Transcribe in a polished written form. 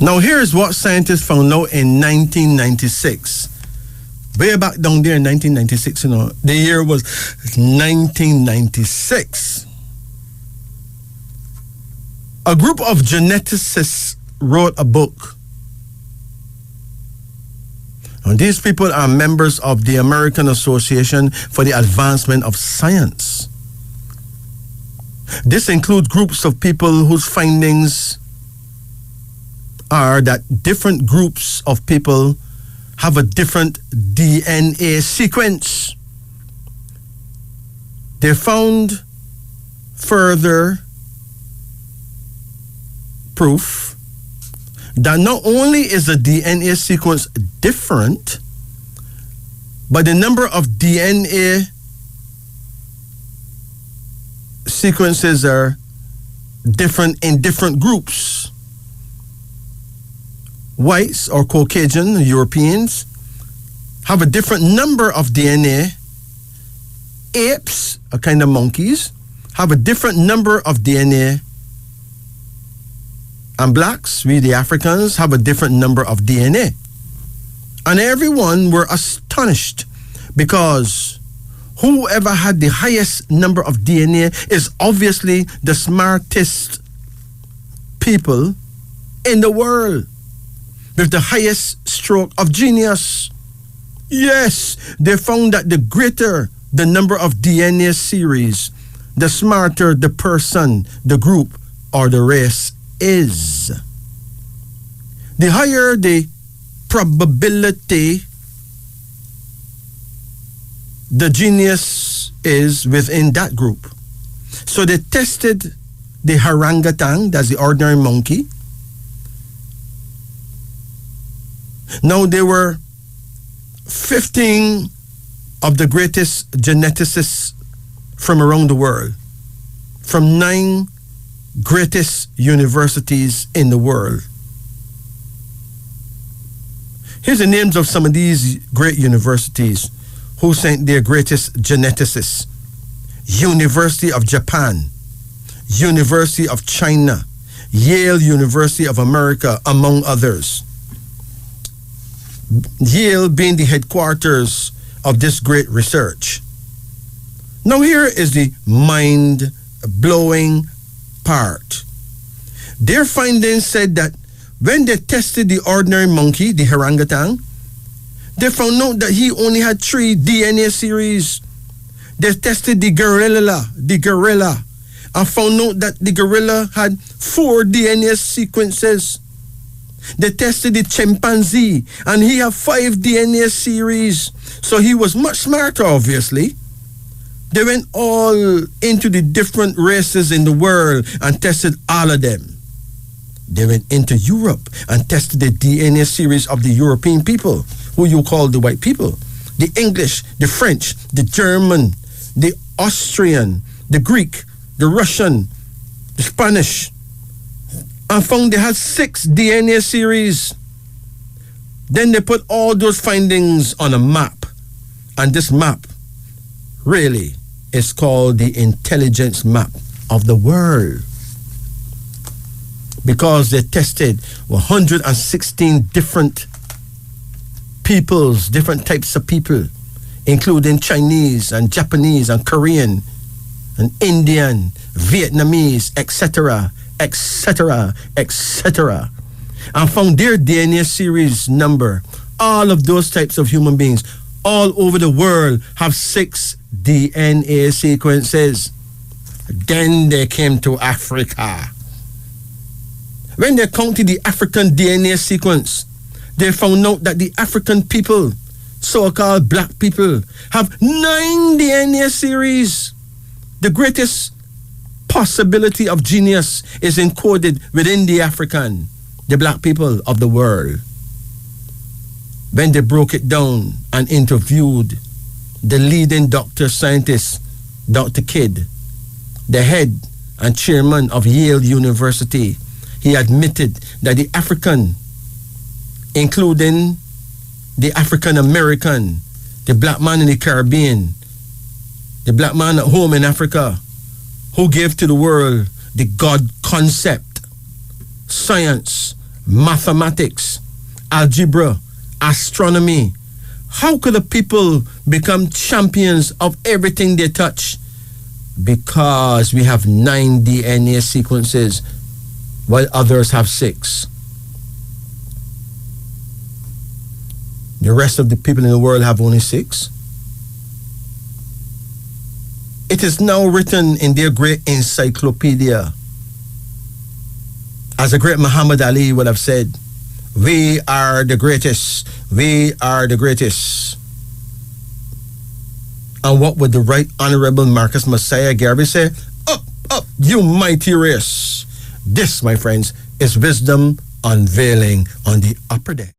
Now, here's what scientists found out in 1996. Way back down there in 1996, the year was 1996. A group of geneticists wrote a book. And these people are members of the American Association for the Advancement of Science. This includes groups of people whose findings are that different groups of people have a different DNA sequence. They found further proof that not only is the DNA sequence different, but the number of DNA sequences are different in different groups. Whites or Caucasian Europeans have a different number of DNA. Apes, a kind of monkeys, have a different number of DNA. And blacks, we the Africans, have a different number of DNA. And everyone were astonished because whoever had the highest number of DNA is obviously the smartest people in the world, with the highest stroke of genius. Yes, they found that the greater the number of DNA series, the smarter the person, the group, or the race is. The higher the probability the genius is within that group. So they tested the orangutan, that's the ordinary monkey. Now there were 15 of the greatest geneticists from around the world, from 9 greatest universities in the world. Here's the names of some of these great universities who sent their greatest geneticists. University of Japan, University of China, Yale University of America, among others. Yale being the headquarters of this great research. Now here is the mind-blowing part. Their findings said that when they tested the ordinary monkey, the orangutan, they found out that he only had 3 DNA series. They tested the gorilla, and found out that the gorilla had 4 DNA sequences. They tested the chimpanzee, and he had 5 DNA series. So he was much smarter, obviously. They went all into the different races in the world and tested all of them. They went into Europe and tested the DNA series of the European people, who you call the white people. The English, the French, the German, the Austrian, the Greek, the Russian, the Spanish, and found they had 6 DNA series. Then they put all those findings on a map. And this map really is called the intelligence map of the world, because they tested 116 different peoples, different types of people, including Chinese and Japanese and Korean and Indian, Vietnamese, etc., etc., etc., and found their DNA series number. All of those types of human beings all over the world have 6 DNA sequences. Then they came to Africa. When they counted the African DNA sequence, they found out that the African people, so-called black people, have 9 DNA series. The greatest possibility of genius is encoded within the African, the black people of the world. When they broke it down and interviewed the leading doctor scientist, Dr. Kidd, the head and chairman of Yale University, he admitted that the African, including the African American, the black man in the Caribbean, the black man at home in Africa, who gave to the world the God concept, science, mathematics, algebra, astronomy. How could the people become champions of everything they touch? Because we have 9 DNA sequences while others have 6. The rest of the people in the world have only 6. It is now written in their great encyclopedia. As the great Muhammad Ali would have said, we are the greatest. We are the greatest. And what would the Right Honorable Marcus Messiah Garvey say? Up, up, you mighty race. This, my friends, is wisdom unveiling on the upper deck.